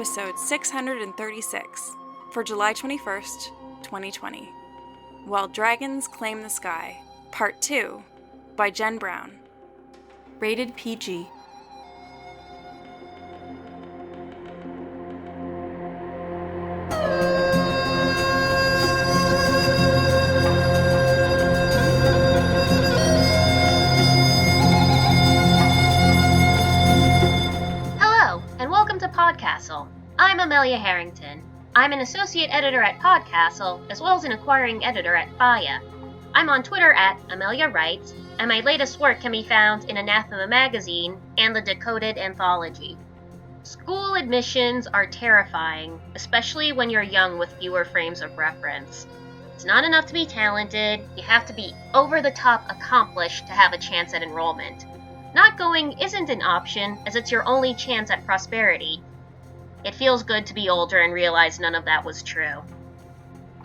episode 636 for July 21st, 2020. While Dragons Claim the Sky, Part 2 by Jen Brown. Rated PG. PodCastle. I'm Amelia Harrington. I'm an associate editor at PodCastle, as well as an acquiring editor at Faya. I'm on Twitter at Amelia Writes, and my latest work can be found in Anathema Magazine and the Decoded Anthology. School admissions are terrifying, especially when you're young with fewer frames of reference. It's not enough to be talented, you have to be over-the-top accomplished to have a chance at enrollment. Not going isn't an option, as it's your only chance at prosperity. It feels good to be older and realize none of that was true.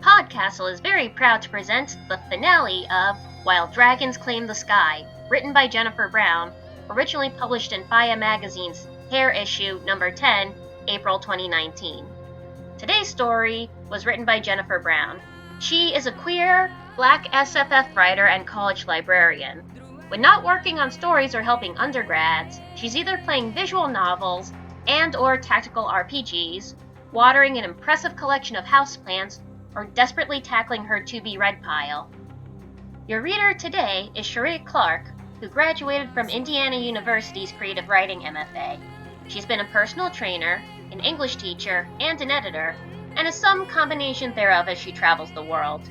PodCastle is very proud to present the finale of While Dragons Claim the Sky, written by Jennifer Brown, originally published in Faya Magazine's Hair issue number 10, April 2019. Today's story was written by Jennifer Brown. She is a queer, Black SFF writer and college librarian. When not working on stories or helping undergrads, she's either playing visual novels and/or tactical RPGs, watering an impressive collection of houseplants, or desperately tackling her to-be-read pile. Your reader today is Sheree Clark, who graduated from Indiana University's Creative Writing MFA. She's been a personal trainer, an English teacher, and an editor, and is some combination thereof as she travels the world.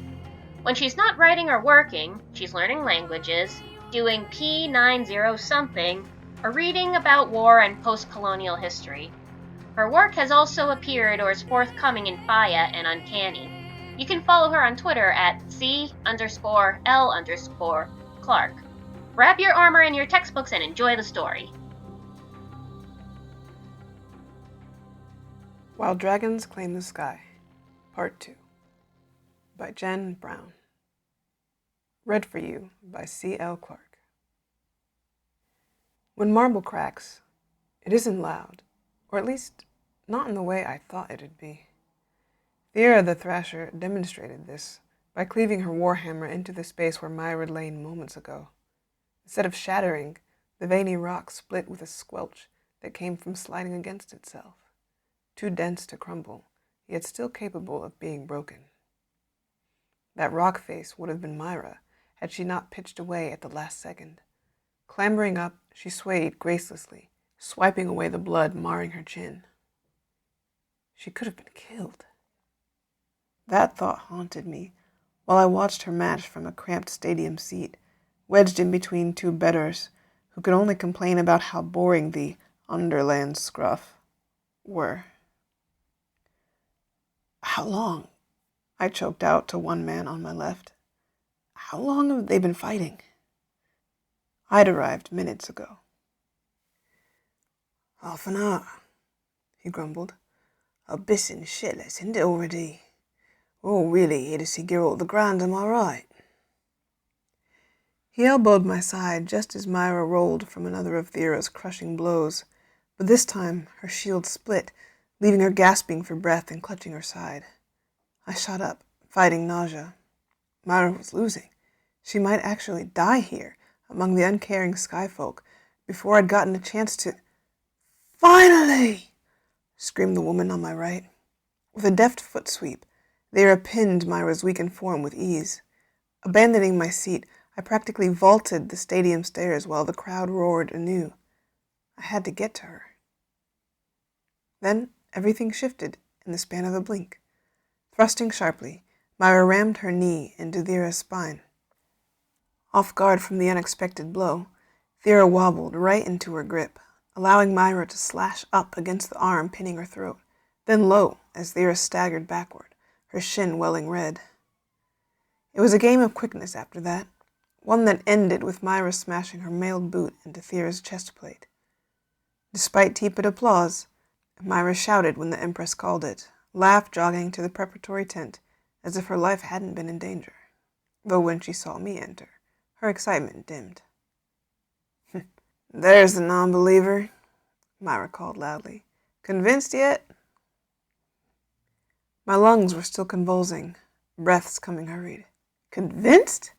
When she's not writing or working, she's learning languages, doing P90 something, or reading about war and post-colonial history. Her work has also appeared or is forthcoming in Faya and Uncanny. You can follow her on Twitter at C_L_Clark. Wrap your armor in your textbooks and enjoy the story. While Dragons Claim the Sky, Part 2 by Jen Brown. Read for you by C.L. Clark. When marble cracks, it isn't loud, or at least not in the way I thought it'd be. Thera the Thrasher demonstrated this by cleaving her warhammer into the space where Myra lay moments ago. Instead of shattering, the veiny rock split with a squelch that came from sliding against itself, too dense to crumble, yet still capable of being broken. That rock face would have been Myra, had she not pitched away at the last second. Clambering up, she swayed gracelessly, swiping away the blood marring her chin. She could have been killed. That thought haunted me while I watched her match from a cramped stadium seat, wedged in between two bettors who could only complain about how boring the Underland scruff were. "How long?" I choked out to one man on my left. "How long have they been fighting?" I'd arrived minutes ago. "Half an hour," he grumbled. "A bissin shitless, isn't it already? Oh, really, here to see Geralt the Grand, am I right?" He elbowed my side just as Myra rolled from another of Thera's crushing blows, but this time her shield split, leaving her gasping for breath and clutching her side. I shot up, fighting nausea. Myra was losing. She might actually die here, among the uncaring skyfolk, before I'd gotten a chance to... "Finally!" screamed the woman on my right. With a deft foot sweep, Thera pinned Myra's weakened form with ease. Abandoning my seat, I practically vaulted the stadium stairs while the crowd roared anew. I had to get to her. Then everything shifted in the span of a blink. Thrusting sharply, Myra rammed her knee into Thera's spine. Off guard from the unexpected blow, Thera wobbled right into her grip, allowing Myra to slash up against the arm pinning her throat, then low as Thera staggered backward, her shin welling red. It was a game of quickness after that, one that ended with Myra smashing her mailed boot into Thera's chest plate. Despite tepid applause, Myra shouted when the Empress called it, laughed jogging to the preparatory tent as if her life hadn't been in danger, though when she saw me enter, her excitement dimmed. "There's the non-believer," Myra called loudly. "Convinced yet?" My lungs were still convulsing, breaths coming hurried. Convinced?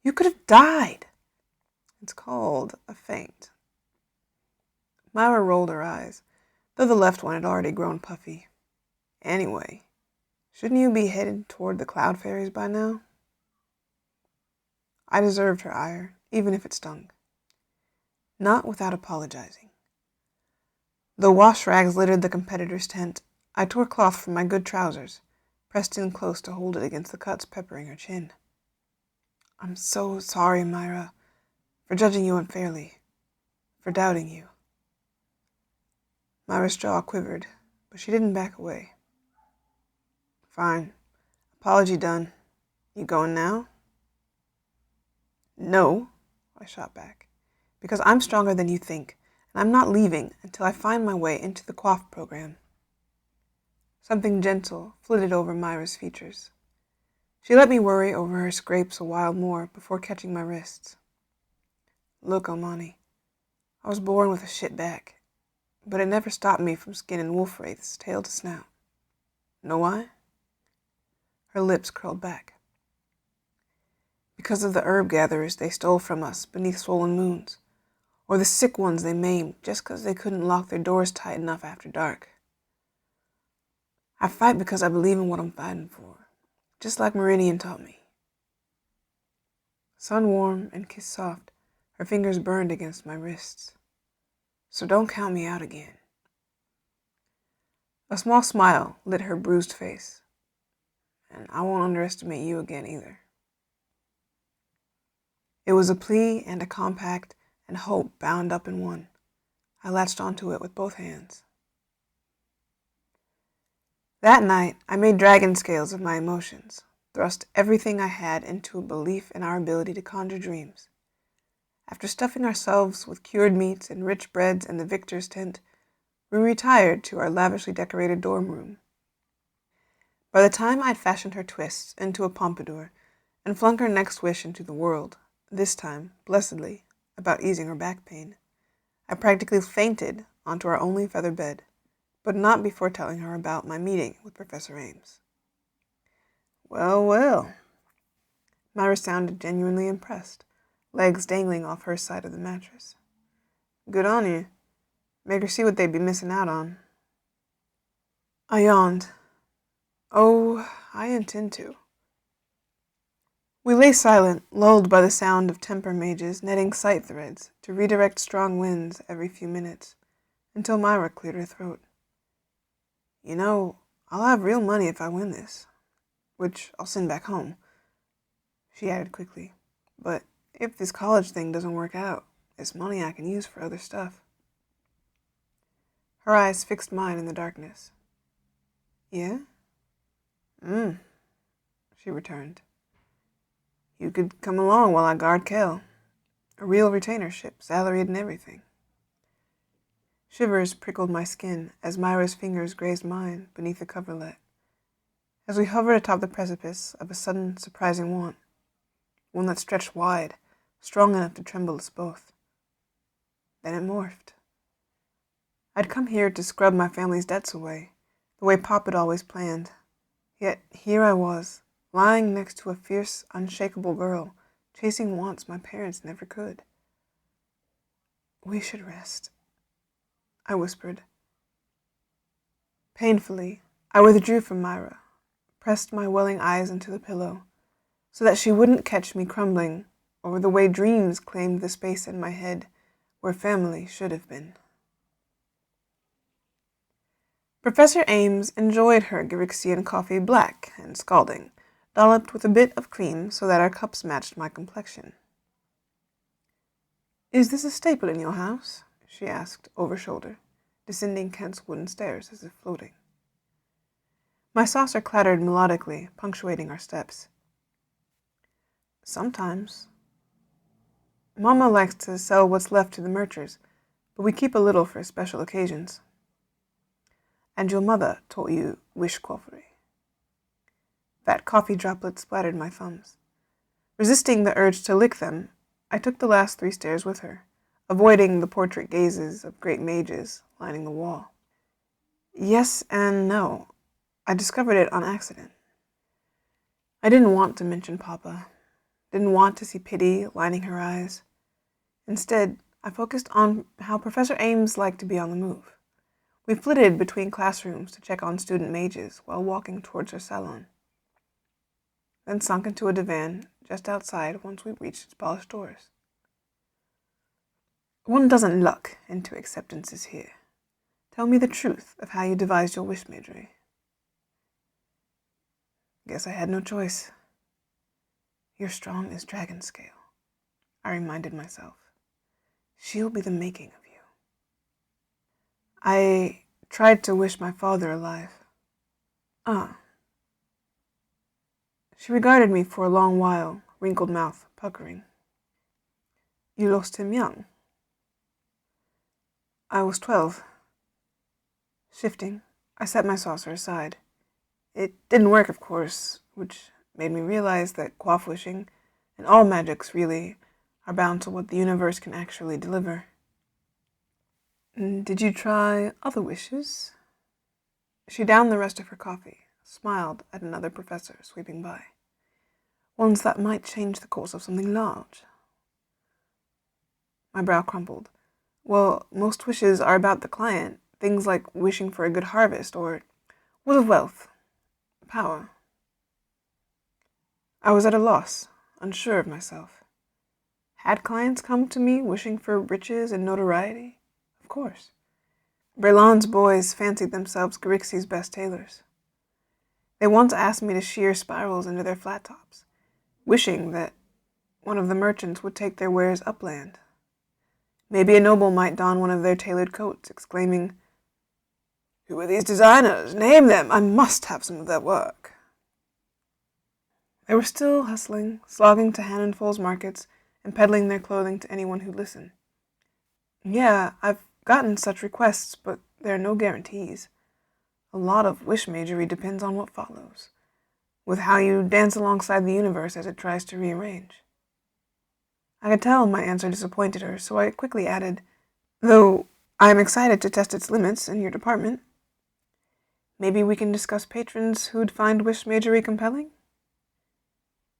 You could have died. It's called a faint. Myra rolled her eyes, though the left one had already grown puffy. Anyway, shouldn't you be headed toward the cloud fairies by now? I deserved her ire, even if it stung. Not without apologizing. Though wash rags littered the competitor's tent, I tore cloth from my good trousers, pressed in close to hold it against the cuts peppering her chin. I'm so sorry, Myra, for judging you unfairly, for doubting you. Myra's jaw quivered, but she didn't back away. Fine. Apology done. You going now? No, I shot back, because I'm stronger than you think, and I'm not leaving until I find my way into the coif program. Something gentle flitted over Myra's features. She let me worry over her scrapes a while more before catching my wrists. Look, Omani, I was born with a shit back, but it never stopped me from skinning wolf wraiths tail to snout. Know why? Her lips curled back. Because of the herb gatherers they stole from us beneath swollen moons, or the sick ones they maimed just 'cause they couldn't lock their doors tight enough after dark. I fight because I believe in what I'm fighting for, just like Meridian taught me. Sun warm and kiss soft, her fingers burned against my wrists. So don't count me out again. A small smile lit her bruised face, and I won't underestimate you again either. It was a plea and a compact and hope bound up in one. I latched onto it with both hands. That night, I made dragon scales of my emotions, thrust everything I had into a belief in our ability to conjure dreams. After stuffing ourselves with cured meats and rich breads in the victor's tent, we retired to our lavishly decorated dorm room. By the time I'd fashioned her twists into a pompadour and flung her next wish into the world, this time, blessedly, about easing her back pain, I practically fainted onto our only feather bed, but not before telling her about my meeting with Professor Ames. Well, well. Myra sounded genuinely impressed, legs dangling off her side of the mattress. Good on you. Make her see what they'd be missing out on. I yawned. Oh, I intend to. We lay silent, lulled by the sound of temper mages netting sight threads to redirect strong winds every few minutes, until Myra cleared her throat. You know, I'll have real money if I win this, which I'll send back home, she added quickly. But if this college thing doesn't work out, it's money I can use for other stuff. Her eyes fixed mine in the darkness. Yeah? She returned. You could come along while I guard Kel. A real retainership, salaried and everything. Shivers prickled my skin as Myra's fingers grazed mine beneath the coverlet, as we hovered atop the precipice of a sudden, surprising want, one that stretched wide, strong enough to tremble us both. Then it morphed. I'd come here to scrub my family's debts away, the way Pop had always planned. Yet here I was, lying next to a fierce, unshakable girl, chasing wants my parents never could. We should rest, I whispered. Painfully, I withdrew from Myra, pressed my welling eyes into the pillow, so that she wouldn't catch me crumbling over the way dreams claimed the space in my head where family should have been. Professor Ames enjoyed her Girixian coffee black and scalding, dolloped with a bit of cream so that our cups matched my complexion. Is this a staple in your house? She asked, over shoulder, descending Kent's wooden stairs as if floating. My saucer clattered melodically, punctuating our steps. Sometimes. Mama likes to sell what's left to the merchers, but we keep a little for special occasions. And your mother taught you wishquavery. Fat coffee droplets splattered my thumbs. Resisting the urge to lick them, I took the last 3 stairs with her, avoiding the portrait gazes of great mages lining the wall. Yes and no. I discovered it on accident. I didn't want to mention Papa, didn't want to see pity lining her eyes. Instead, I focused on how Professor Ames liked to be on the move. We flitted between classrooms to check on student mages while walking towards her salon, then sunk into a divan just outside once we reached its polished doors. One doesn't luck into acceptances here. Tell me the truth of how you devised your wish majory. Guess I had no choice. You're strong as dragon scale, I reminded myself. She'll be the making of you. I tried to wish my father alive. Ah. She regarded me for a long while, wrinkled mouth puckering. You lost him young. I was 12. Shifting, I set my saucer aside. It didn't work, of course, which made me realize that quaff wishing, and all magics really, are bound to what the universe can actually deliver. Did you try other wishes? She downed the rest of her coffee, smiled at another professor sweeping by. Ones that might change the course of something large. My brow crumpled. Well, most wishes are about the client, things like wishing for a good harvest or will of wealth, power. I was at a loss, unsure of myself. Had clients come to me wishing for riches and notoriety? Of course. Brelan's boys fancied themselves Grixi's best tailors. They once asked me to shear spirals into their flat tops, wishing that one of the merchants would take their wares upland. Maybe a noble might don one of their tailored coats, exclaiming, "Who are these designers? Name them! I must have some of their work." They were still hustling, slogging to handfuls markets, and peddling their clothing to anyone who'd listen. Yeah, I've gotten such requests, but there are no guarantees. A lot of wish majory depends on what follows, with how you dance alongside the universe as it tries to rearrange. I could tell my answer disappointed her, so I quickly added, though I am excited to test its limits in your department. Maybe we can discuss patrons who'd find wish majory compelling?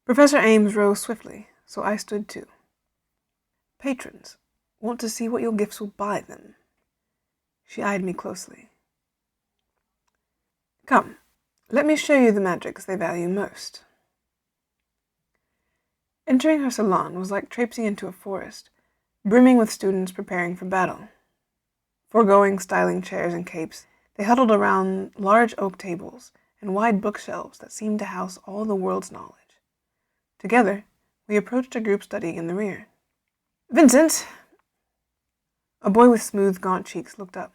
Professor Ames rose swiftly, so I stood too. Patrons want to see what your gifts will buy them. She eyed me closely. Come, let me show you the magics they value most. Entering her salon was like traipsing into a forest, brimming with students preparing for battle. Foregoing styling chairs and capes, they huddled around large oak tables and wide bookshelves that seemed to house all the world's knowledge. Together, we approached a group studying in the rear. Vincent! A boy with smooth, gaunt cheeks looked up.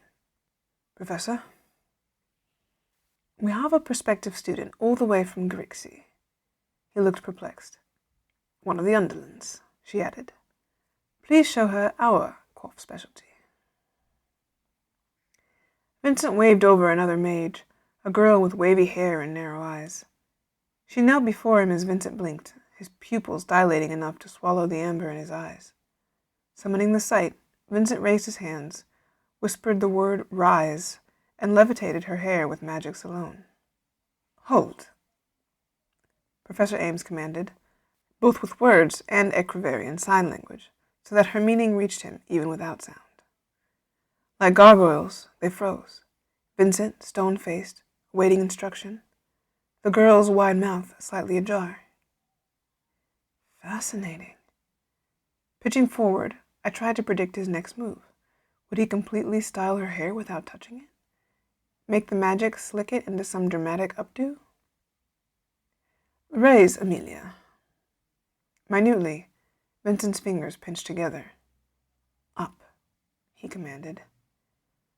Professor? We have a prospective student all the way from Grixie. He looked perplexed. One of the underlings, she added. Please show her our quaff specialty. Vincent waved over another mage, a girl with wavy hair and narrow eyes. She knelt before him as Vincent blinked, his pupils dilating enough to swallow the amber in his eyes. Summoning the sight, Vincent raised his hands, whispered the word rise, and levitated her hair with magics alone. Hold, Professor Ames commanded, both with words and Equivarian sign language, so that her meaning reached him even without sound. Like gargoyles, they froze. Vincent, stone-faced, awaiting instruction, the girl's wide mouth slightly ajar. Fascinating. Pitching forward, I tried to predict his next move. Would he completely style her hair without touching it? Make the magic slick it into some dramatic updo? Raise, Amelia. Minutely, Vincent's fingers pinched together. Up, he commanded.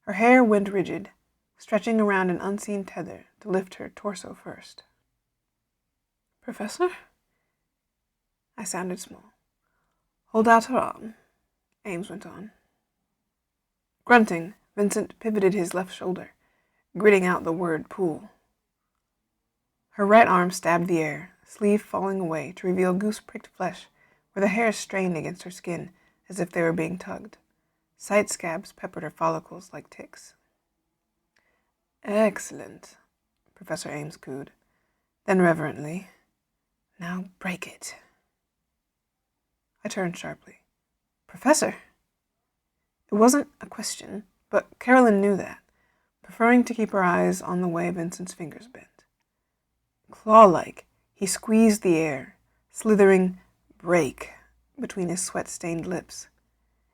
Her hair went rigid, stretching around an unseen tether to lift her torso first. Professor? I sounded small. Hold out her arm, Ames went on. Grunting, Vincent pivoted his left shoulder, gritting out the word pool. Her right arm stabbed the air, sleeve falling away to reveal goose-pricked flesh where the hairs strained against her skin as if they were being tugged. Sight scabs peppered her follicles like ticks. Excellent, Professor Ames cooed. Then reverently, "Now break it." I turned sharply. "Professor?" It wasn't a question, but Carolyn knew that, preferring to keep her eyes on the way Vincent's fingers bent. Claw-like, he squeezed the air, slithering "break" between his sweat-stained lips.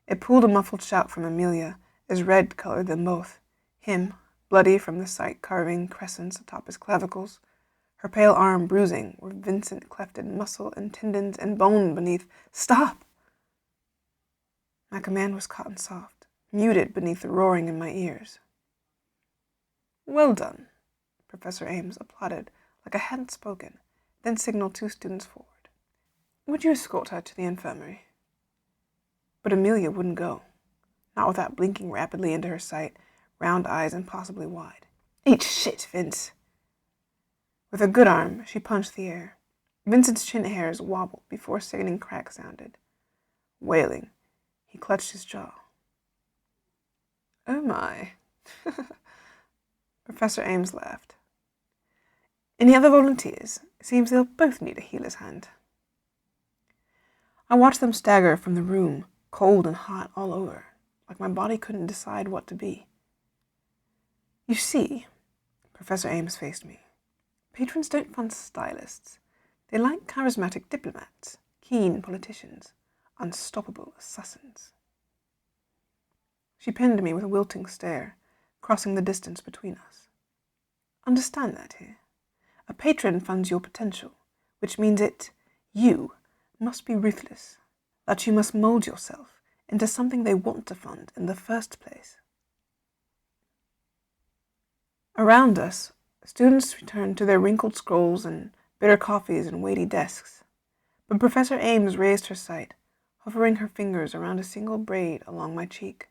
It pulled a muffled shout from Amelia, as red colored them both, him, bloody from the sight carving crescents atop his clavicles, her pale arm bruising where Vincent clefted muscle and tendons and bone beneath. "Stop!" My command was caught and soft, muted beneath the roaring in my ears. "Well done," Professor Ames applauded like I hadn't spoken, then signaled 2 students forward. "Would you escort her to the infirmary?" But Amelia wouldn't go, not without blinking rapidly into her sight, round eyes impossibly wide. "Eat shit, Vince!" With her good arm, she punched the air. Vincent's chin hairs wobbled before a sickening crack sounded. Wailing, he clutched his jaw. "Oh my." Professor Ames laughed. "Any other volunteers? It seems they'll both need a healer's hand." I watched them stagger from the room, cold and hot all over, like my body couldn't decide what to be. "You see," Professor Ames faced me, "patrons don't fund stylists. They like charismatic diplomats, keen politicians, unstoppable assassins." She pinned me with a wilting stare, crossing the distance between us. "Understand that here. A patron funds your potential, which means you must be ruthless, that you must mold yourself into something they want to fund in the first place." Around us, students returned to their wrinkled scrolls and bitter coffees and weighty desks. But Professor Ames raised her sight, hovering her fingers around a single braid along my cheek.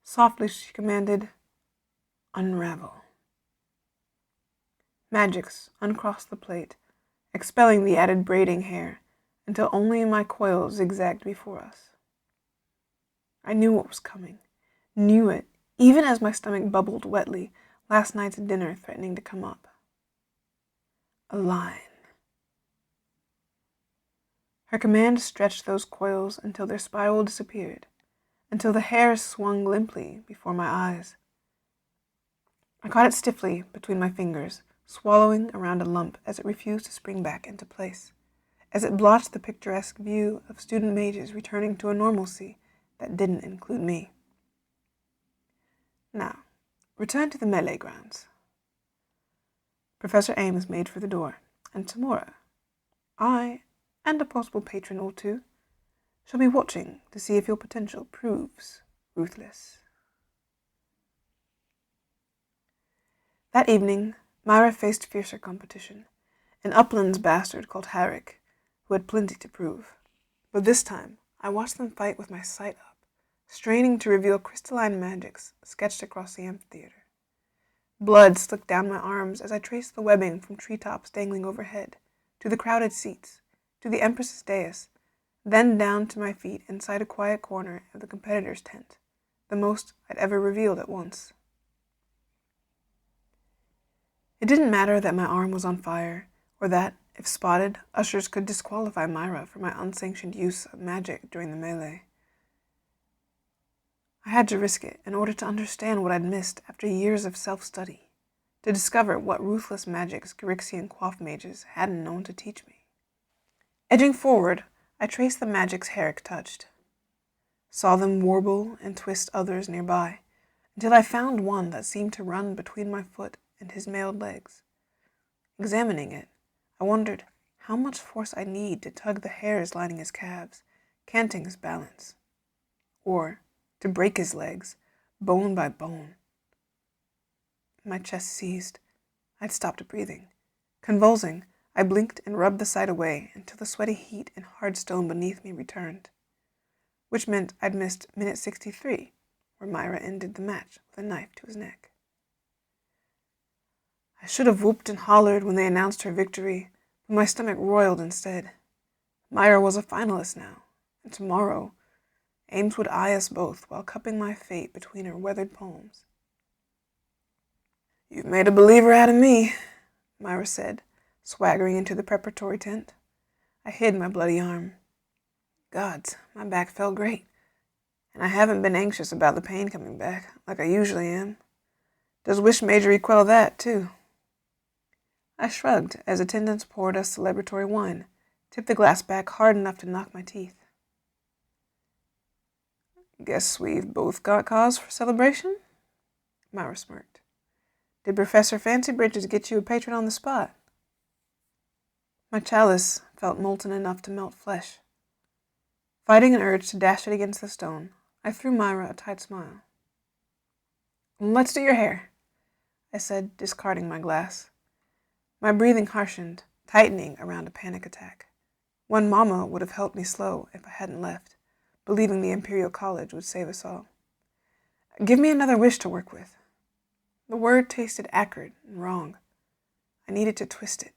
Softly she commanded, "Unravel." Magics uncrossed the plate, expelling the added braiding hair, until only my coils zigzagged before us. I knew what was coming, knew it, even as my stomach bubbled wetly, last night's dinner threatening to come up. A line. Her command stretched those coils until their spiral disappeared, until the hair swung limply before my eyes. I caught it stiffly between my fingers, swallowing around a lump as it refused to spring back into place, as it blotched the picturesque view of student mages returning to a normalcy that didn't include me. "Now, return to the melee grounds." Professor Ames made for the door, and tomorrow, I, and a possible patron or 2, shall be watching to see if your potential proves ruthless. That evening, Myra faced fiercer competition, an uplands bastard called Herrick, who had plenty to prove. But this time, I watched them fight with my sight up, straining to reveal crystalline magics sketched across the amphitheater. Blood slicked down my arms as I traced the webbing from treetops dangling overhead, to the crowded seats, to the Empress's dais, then down to my feet inside a quiet corner of the competitor's tent, the most I'd ever revealed at once. It didn't matter that my arm was on fire, or that, if spotted, ushers could disqualify Myra for my unsanctioned use of magic during the melee. I had to risk it in order to understand what I'd missed after years of self-study, to discover what ruthless magics Gyrixian quaff mages hadn't known to teach me. Edging forward, I traced the magics Herrick touched, saw them warble and twist others nearby, until I found one that seemed to run between my foot and his mailed legs. Examining it, I wondered how much force I'd need to tug the hairs lining his calves, canting his balance, or to break his legs, bone by bone. My chest seized. I'd stopped breathing. Convulsing, I blinked and rubbed the sight away until the sweaty heat and hard stone beneath me returned, which meant I'd missed minute 63, where Myra ended the match with a knife to his neck. I should have whooped and hollered when they announced her victory, but my stomach roiled instead. Myra was a finalist now, and tomorrow Ames would eye us both while cupping my fate between her weathered palms. You've made a believer out of me, Myra said, swaggering into the preparatory tent. I hid my bloody arm. Gods, my back felt great, and I haven't been anxious about the pain coming back, like I usually am. Does Wish Majory quell that, too? I shrugged as attendants poured us celebratory wine, tipped the glass back hard enough to knock my teeth. Guess we've both got cause for celebration? Myra smirked. Did Professor Fancy Bridges get you a patron on the spot? My chalice felt molten enough to melt flesh. Fighting an urge to dash it against the stone, I threw Myra a tight smile. Let's do your hair, I said, discarding my glass. My breathing harshened, tightening around a panic attack. One mama would have helped me slow if I hadn't left, believing the Imperial College would save us all. Give me another wish to work with. The word tasted acrid and wrong. I needed to twist it,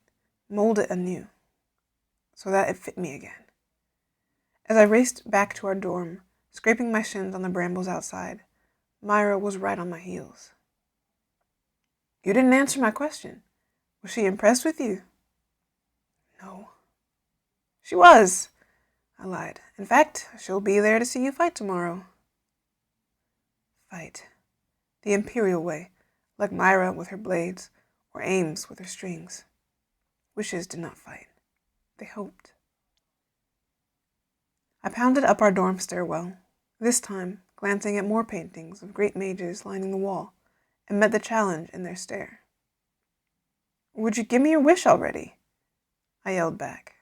mold it anew, so that it fit me again. As I raced back to our dorm, scraping my shins on the brambles outside, Myra was right on my heels. You didn't answer my question. Was she impressed with you? No. She was, I lied. In fact, she'll be there to see you fight tomorrow. Fight. The Imperial way, like Myra with her blades, or Ames with her strings. Wishes did not fight. They hoped. I pounded up our dorm stairwell, this time glancing at more paintings of great mages lining the wall, and met the challenge in their stare. Would you give me your wish already? I yelled back.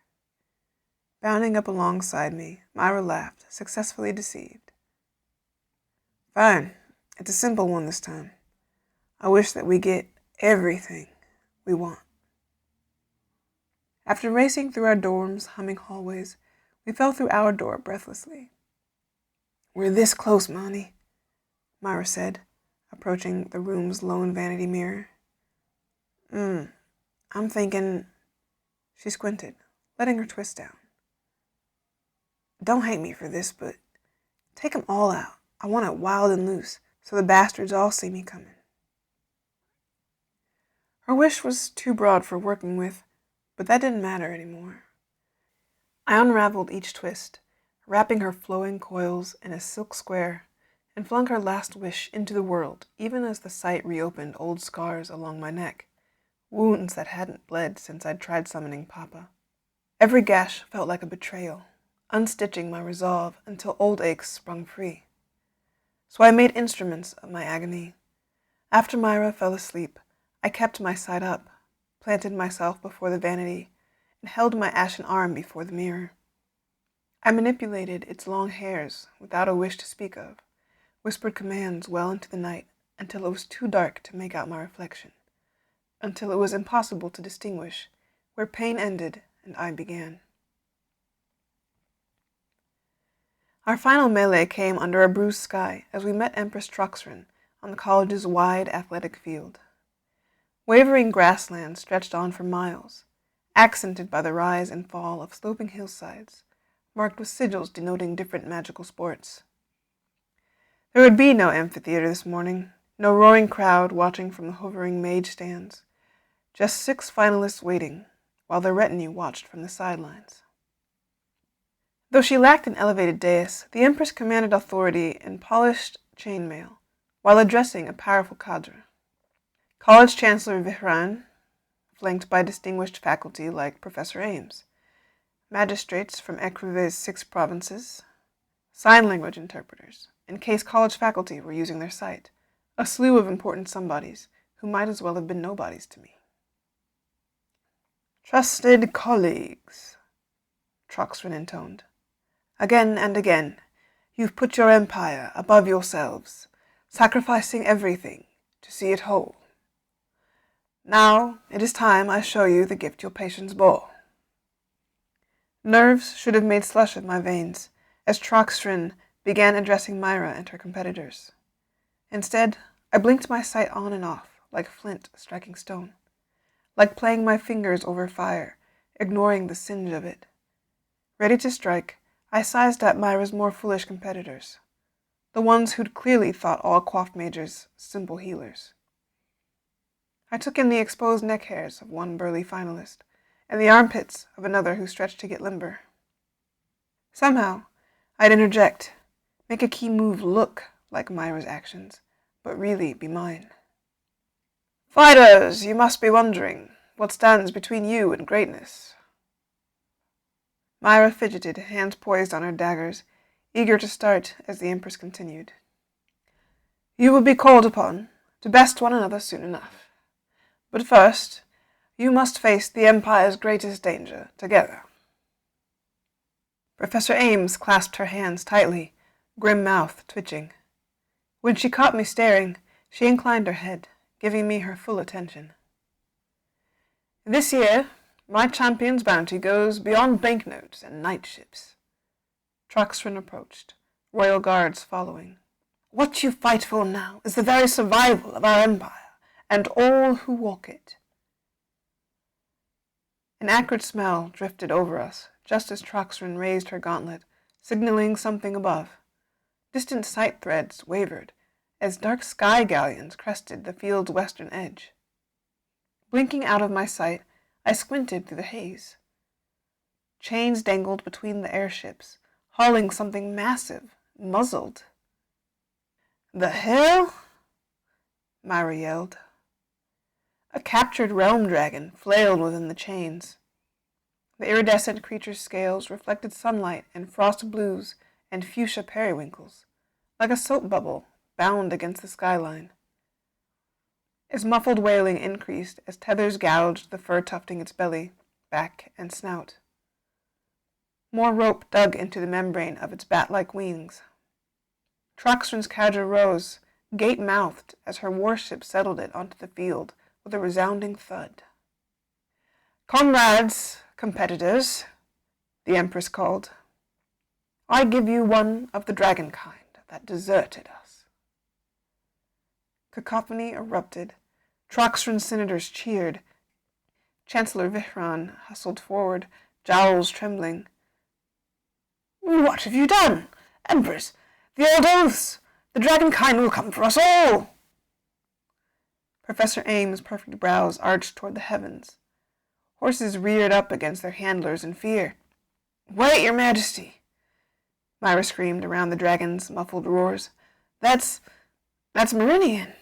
Bounding up alongside me, Myra laughed, successfully deceived. Fine. It's a simple one this time. I wish that we get everything we want. After racing through our dorms, humming hallways, we fell through our door breathlessly. We're this close, Monty, Myra said, approaching the room's lone vanity mirror. I'm thinking... She squinted, letting her twist down. Don't hate me for this, but take 'em all out. I want it wild and loose, so the bastards all see me coming. Her wish was too broad for working with, but that didn't matter anymore. I unraveled each twist, wrapping her flowing coils in a silk square, and flung her last wish into the world, even as the sight reopened old scars along my neck, wounds that hadn't bled since I'd tried summoning Papa. Every gash felt like a betrayal, unstitching my resolve until old aches sprung free. So I made instruments of my agony. After Myra fell asleep, I kept my side up, planted myself before the vanity, and held my ashen arm before the mirror. I manipulated its long hairs without a wish to speak of, whispered commands well into the night until it was too dark to make out my reflection, until it was impossible to distinguish where pain ended and I began. Our final melee came under a bruised sky as we met Empress Troxrin on the college's wide athletic field. Wavering grassland stretched on for miles, accented by the rise and fall of sloping hillsides, marked with sigils denoting different magical sports. There would be no amphitheater this morning, no roaring crowd watching from the hovering mage stands, just 6 finalists waiting, while their retinue watched from the sidelines. Though she lacked an elevated dais, the Empress commanded authority in polished chainmail, while addressing a powerful cadre. College Chancellor Vihran, flanked by distinguished faculty like Professor Ames, magistrates from Ecrive's 6 provinces, sign language interpreters, in case college faculty were using their sight, a slew of important somebodies who might as well have been nobodies to me. Trusted colleagues, Troxrin intoned. Again and again, you've put your empire above yourselves, sacrificing everything to see it whole. Now it is time I show you the gift your patience bore. Nerves should have made slush of my veins as Troxrin began addressing Myra and her competitors. Instead, I blinked my sight on and off like flint striking stone, like playing my fingers over fire, ignoring the singe of it. Ready to strike, I sized up Myra's more foolish competitors, the ones who'd clearly thought all coif mages simple healers. I took in the exposed neck hairs of one burly finalist, and the armpits of another who stretched to get limber. Somehow, I'd interject, make a key move look like Myra's actions, but really be mine. Fighters, you must be wondering what stands between you and greatness. Myra fidgeted, hands poised on her daggers, eager to start as the Empress continued. You will be called upon to best one another soon enough. But first, you must face the Empire's greatest danger together. Professor Ames clasped her hands tightly, grim mouth twitching. When she caught me staring, she inclined her head, giving me her full attention. This year, my champion's bounty goes beyond banknotes and night ships. Troxrin approached, royal guards following. What you fight for now is the very survival of our empire, and all who walk it. An acrid smell drifted over us, just as Troxrin raised her gauntlet, signaling something above. Distant sight threads wavered, as dark sky galleons crested the field's western edge. Blinking out of my sight, I squinted through the haze. Chains dangled between the airships, hauling something massive, muzzled. The hell? Myra yelled. A captured realm dragon flailed within the chains. The iridescent creature's scales reflected sunlight and frost blues and fuchsia periwinkles, like a soap bubble bound against the skyline. Its muffled wailing increased as tethers gouged the fur tufting its belly, back, and snout. More rope dug into the membrane of its bat-like wings. Troxrin's cadre rose, gape-mouthed, as her warship settled it onto the field with a resounding thud. Comrades, competitors, the Empress called, I give you one of the dragon kind that deserted us. Cacophony erupted. Troxrin's senators cheered. Chancellor Vihran hustled forward, jowls trembling. What have you done? Empress, the old oaths! The dragon kind will come for us all! Professor Ames' perfect brows arched toward the heavens. Horses reared up against their handlers in fear. Wait, your majesty! Myra screamed around the dragon's muffled roars. That's Meridian.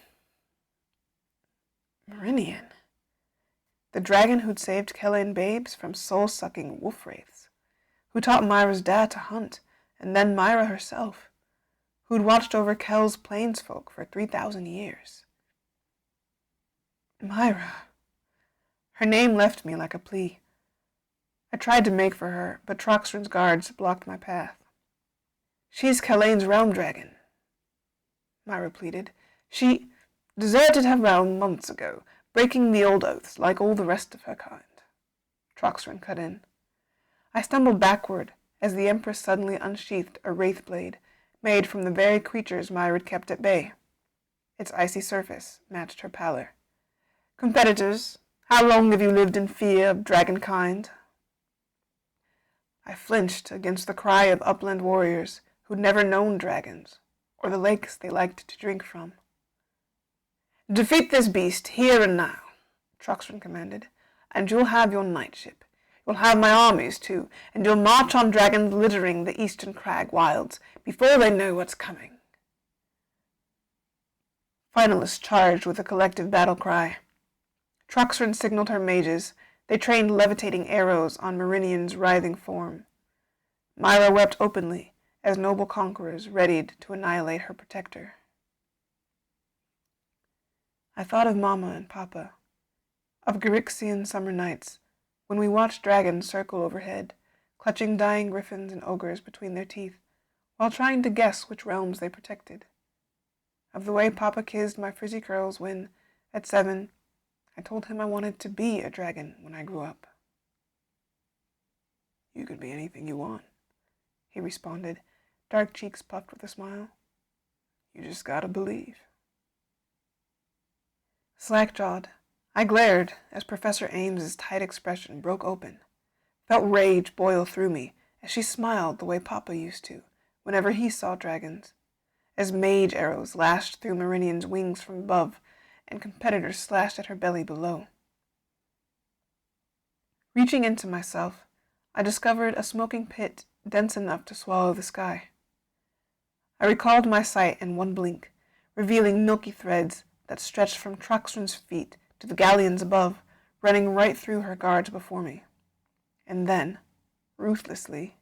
Meridian. The dragon who'd saved Kellen babes from soul-sucking wolf wraiths, who taught Myra's dad to hunt, and then Myra herself, who'd watched over Kel's plainsfolk for 3,000 years. Myra. Her name left me like a plea. I tried to make for her, but Troxrin's guards blocked my path. She's Kellene's realm dragon, Myra pleaded. She deserted her realm months ago, breaking the old oaths like all the rest of her kind. Troxrin cut in. I stumbled backward as the Empress suddenly unsheathed a wraith blade made from the very creatures Myra had kept at bay. Its icy surface matched her pallor. Competitors, how long have you lived in fear of dragon kind? I flinched against the cry of upland warriors who'd never known dragons, or the lakes they liked to drink from. Defeat this beast here and now, Troxrin commanded, and you'll have your night ship. You'll have my armies, too, and you'll march on dragons littering the eastern crag wilds before they know what's coming. Finalists charged with a collective battle cry. Troxrin signaled her mages. They trained levitating arrows on Meridian's writhing form. Myra wept openly as noble conquerors readied to annihilate her protector. I thought of Mama and Papa, of Garixian summer nights, when we watched dragons circle overhead, clutching dying griffins and ogres between their teeth, while trying to guess which realms they protected. Of the way Papa kissed my frizzy curls when, at 7, I told him I wanted to be a dragon when I grew up. You could be anything you want, he responded, dark cheeks puffed with a smile. You just gotta believe. Slack-jawed, I glared as Professor Ames's tight expression broke open, felt rage boil through me as she smiled the way Papa used to whenever he saw dragons, as mage arrows lashed through Meridian's wings from above, and competitors slashed at her belly below. Reaching into myself, I discovered a smoking pit dense enough to swallow the sky. I recalled my sight in one blink, revealing milky threads that stretched from Troxrin's feet to the galleons above, running right through her guards before me. And then, ruthlessly,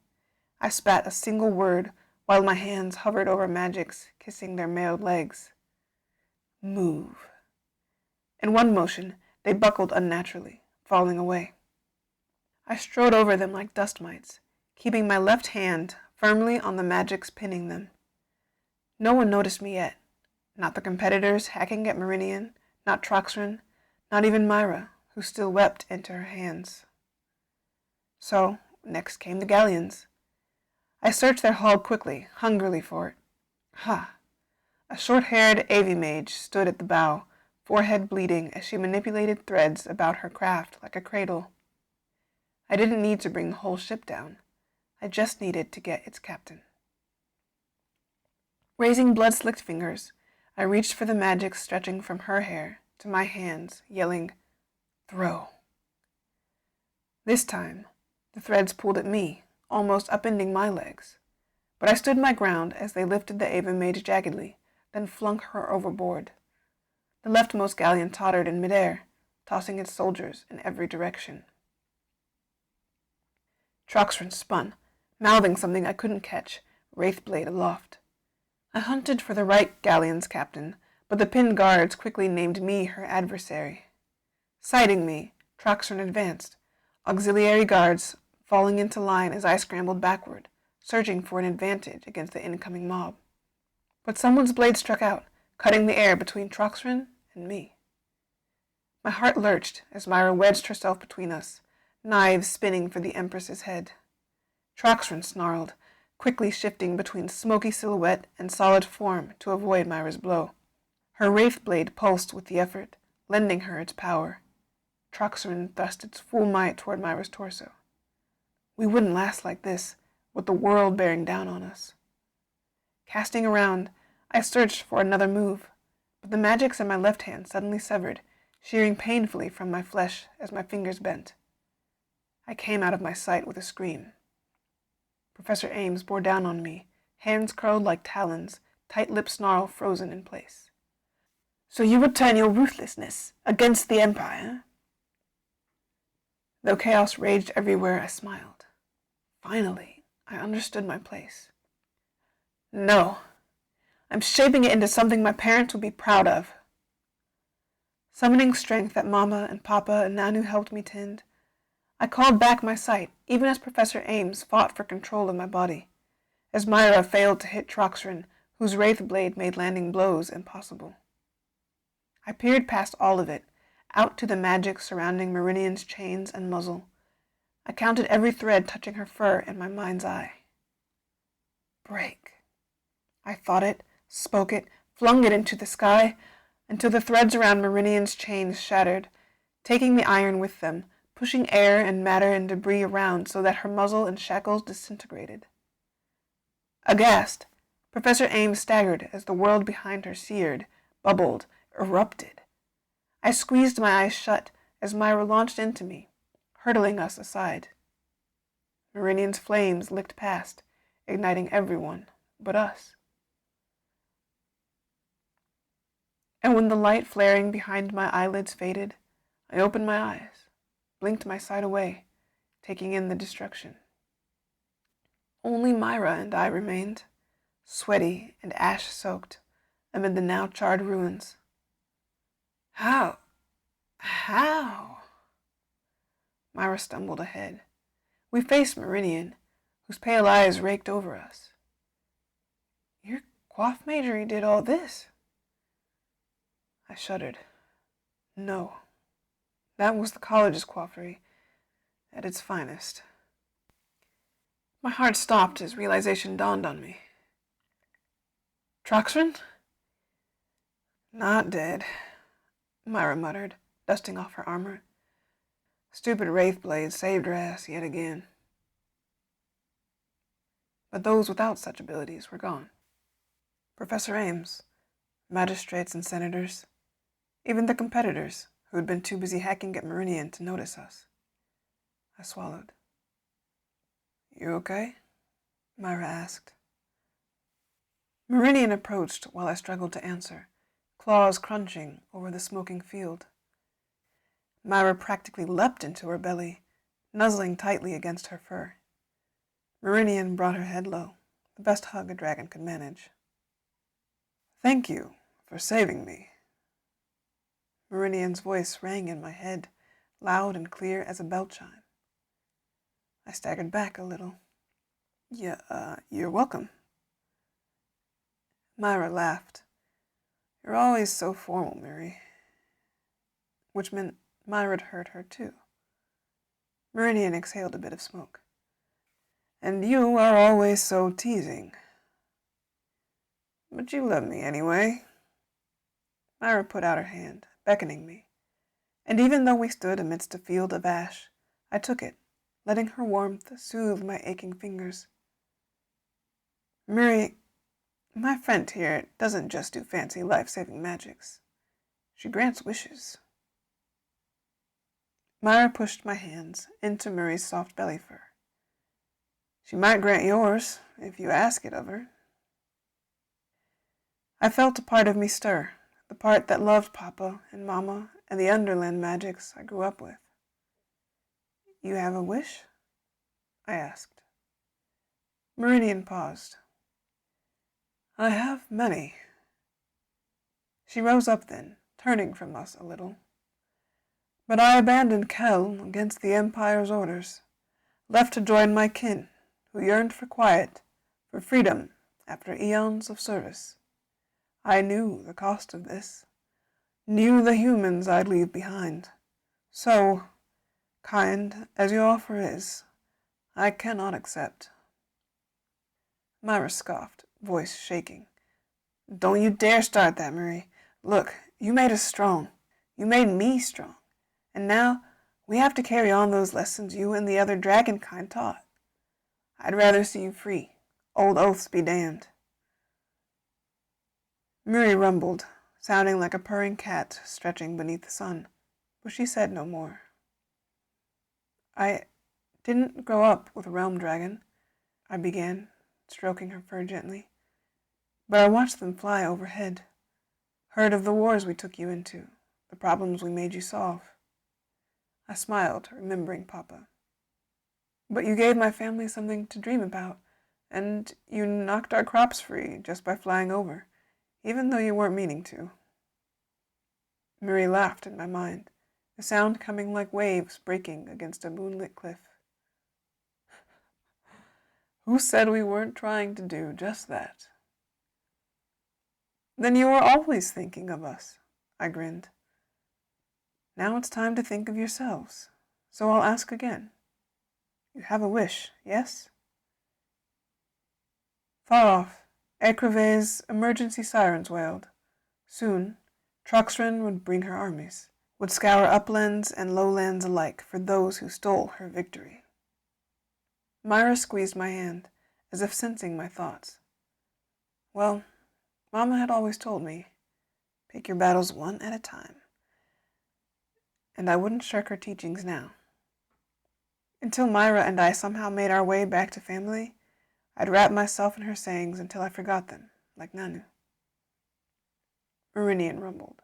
I spat a single word while my hands hovered over Magic's, kissing their mailed legs. Move. In one motion, they buckled unnaturally, falling away. I strode over them like dust mites, keeping my left hand firmly on the Magic's pinning them. No one noticed me yet. Not the competitors hacking at Meridian, not Troxrin, not even Myra, who still wept into her hands. So, next came the galleons. I searched their hull quickly, hungrily for it. Ha! A short-haired Avi mage stood at the bow, forehead bleeding as she manipulated threads about her craft like a cradle. I didn't need to bring the whole ship down. I just needed to get its captain. Raising blood-slicked fingers, I reached for the magic stretching from her hair to my hands, yelling, "Throw." This time, the threads pulled at me, almost upending my legs. But I stood my ground as they lifted the Ava mage jaggedly, then flung her overboard. The leftmost galleon tottered in midair, tossing its soldiers in every direction. Troxrin spun, mouthing something I couldn't catch, wraithblade aloft. I hunted for the right galleon's captain, but the pinned guards quickly named me her adversary. Sighting me, Troxrin advanced, auxiliary guards falling into line as I scrambled backward, searching for an advantage against the incoming mob. But someone's blade struck out, cutting the air between Troxrin and me. My heart lurched as Myra wedged herself between us, knives spinning for the Empress's head. Troxrin snarled, quickly shifting between smoky silhouette and solid form to avoid Myra's blow. Her wraith blade pulsed with the effort, lending her its power. Troxrin thrust its full might toward Myra's torso. We wouldn't last like this, with the world bearing down on us. Casting around, I searched for another move, but the magics in my left hand suddenly severed, shearing painfully from my flesh as my fingers bent. I came out of my sight with a scream. Professor Ames bore down on me, hands curled like talons, tight-lipped snarl frozen in place. "So you would turn your ruthlessness against the Empire?" Though chaos raged everywhere, I smiled. Finally, I understood my place. "No. I'm shaping it into something my parents would be proud of." Summoning strength that Mama and Papa and Nanu helped me tend, I called back my sight, even as Professor Ames fought for control of my body, as Myra failed to hit Troxrin, whose wraith blade made landing blows impossible. I peered past all of it, out to the magic surrounding Meridian's chains and muzzle. I counted every thread touching her fur in my mind's eye. Break. I thought it, spoke it, flung it into the sky, until the threads around Meridian's chains shattered, taking the iron with them, pushing air and matter and debris around so that her muzzle and shackles disintegrated. Aghast, Professor Ames staggered as the world behind her seared, bubbled, erupted. I squeezed my eyes shut as Myra launched into me, hurtling us aside. Meridian's flames licked past, igniting everyone but us. And when the light flaring behind my eyelids faded, I opened my eyes, blinked my sight away, taking in the destruction. Only Myra and I remained, sweaty and ash-soaked, amid the now charred ruins. How? Myra stumbled ahead. We faced Meridian, whose pale eyes raked over us. Your coif majory did all this? I shuddered. No. That was the college's coiffury, at its finest. My heart stopped as realization dawned on me. Troxrin? Not dead, Myra muttered, dusting off her armor. Stupid wraithblade saved her ass yet again. But those without such abilities were gone. Professor Ames, magistrates and senators, even the competitors, who had been too busy hacking at Meridian to notice us. I swallowed. You okay? Myra asked. Meridian approached while I struggled to answer, claws crunching over the smoking field. Myra practically leapt into her belly, nuzzling tightly against her fur. Meridian brought her head low, the best hug a dragon could manage. Thank you for saving me. Meridian's voice rang in my head, loud and clear as a bell chime. I staggered back a little. You're welcome. Myra laughed. You're always so formal, Mary. Which meant Myra had heard her too. Meridian exhaled a bit of smoke. And you are always so teasing. But you love me anyway. Myra put out her hand, beckoning me. And even though we stood amidst a field of ash, I took it, letting her warmth soothe my aching fingers. Mary, my friend here doesn't just do fancy life-saving magics. She grants wishes. Myra pushed my hands into Murray's soft belly fur. She might grant yours, if you ask it of her. I felt a part of me stir, the part that loved Papa and Mama and the Underland magics I grew up with. You have a wish? I asked. Meridian paused. I have many. She rose up then, turning from us a little. But I abandoned Kell against the Empire's orders, left to join my kin, who yearned for quiet, for freedom after eons of service. I knew the cost of this, knew the humans I'd leave behind. So, kind as your offer is, I cannot accept. Myra scoffed, voice shaking. Don't you dare start that, Marie. Look, you made us strong. You made me strong. And now we have to carry on those lessons you and the other dragon kind taught. I'd rather see you free. Old oaths be damned. Murray rumbled, sounding like a purring cat stretching beneath the sun, but she said no more. I didn't grow up with a realm dragon, I began, stroking her fur gently, but I watched them fly overhead, heard of the wars we took you into, the problems we made you solve. I smiled, remembering Papa. But you gave my family something to dream about, and you knocked our crops free just by flying over, even though you weren't meaning to. Murray laughed in my mind, the sound coming like waves breaking against a moonlit cliff. Who said we weren't trying to do just that? Then you were always thinking of us, I grinned. Now it's time to think of yourselves, so I'll ask again. You have a wish, yes? Far off, Ekreve's emergency sirens wailed. Soon, Troxrin would bring her armies, would scour uplands and lowlands alike for those who stole her victory. Myra squeezed my hand, as if sensing my thoughts. Well, Mama had always told me, pick your battles one at a time. And I wouldn't shirk her teachings now. Until Myra and I somehow made our way back to family, I'd wrap myself in her sayings until I forgot them, like Nanu. Meridian rumbled.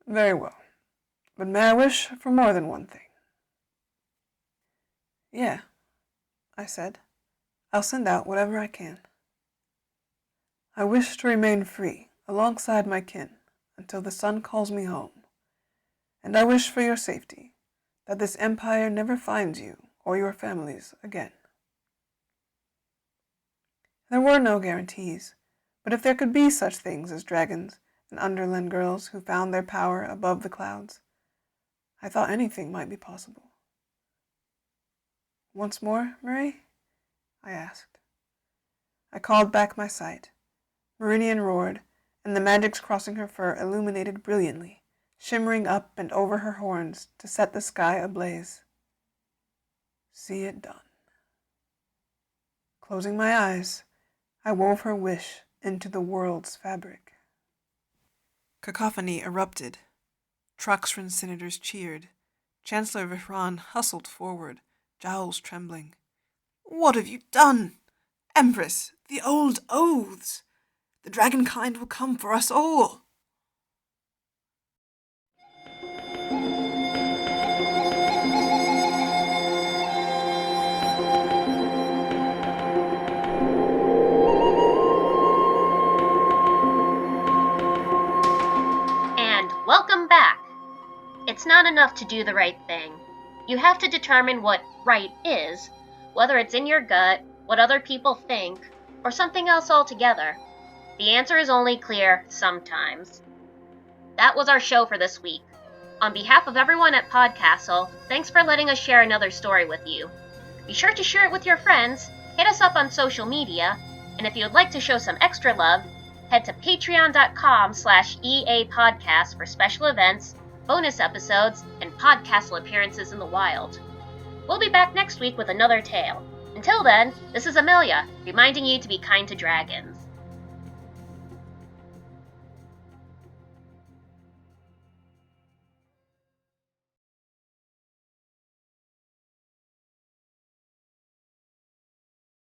Very well, but may I wish for more than one thing? Yeah, I said. I'll send out whatever I can. I wish to remain free, alongside my kin, until the sun calls me home. And I wish for your safety, that this empire never finds you or your families again. There were no guarantees, but if there could be such things as dragons and Underland girls who found their power above the clouds, I thought anything might be possible. Once more, Murray? I asked. I called back my sight. Meridian roared, and the magics crossing her fur illuminated brilliantly, shimmering up and over her horns to set the sky ablaze. See it done. Closing my eyes, I wove her wish into the world's fabric. Cacophony erupted. Trucks from senators cheered. Chancellor Vihran hustled forward, jowls trembling. "What have you done? Empress, the old oaths! The dragonkind will come for us all!" And welcome back! It's not enough to do the right thing. You have to determine what right is, whether it's in your gut, what other people think, or something else altogether. The answer is only clear sometimes. That was our show for this week. On behalf of everyone at PodCastle, thanks for letting us share another story with you. Be sure to share it with your friends, hit us up on social media, and if you'd like to show some extra love, head to patreon.com/EAPodcast for special events, bonus episodes, and PodCastle appearances in the wild. We'll be back next week with another tale. Until then, this is Amelia, reminding you to be kind to dragons.